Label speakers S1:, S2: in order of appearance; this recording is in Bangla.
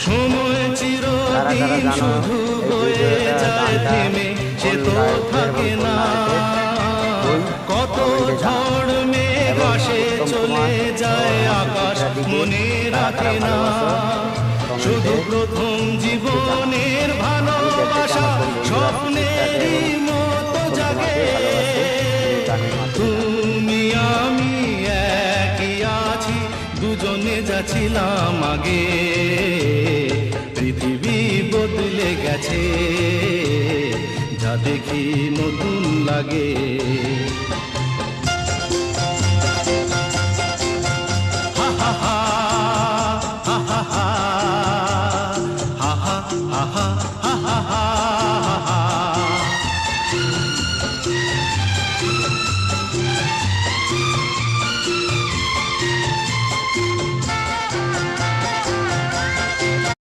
S1: সময় চিরদিন শুধু বয়ে যায় থেমে, সে তো থাকে না। কত ঝড় মেঘ আসে চলে যায়, আকাশ মনে রাখে না। শুধু প্রথম জীবনের ভালোবাসা স্বপ্নেরই মতো জাগে। তুমি আমি একই আছি, দুজনে যাচ্ছিলাম আগে। পৃথিবী বদলে গেছে, যা দেখি নতুন লাগে। হা হা হা হা হা হা হা হা হা।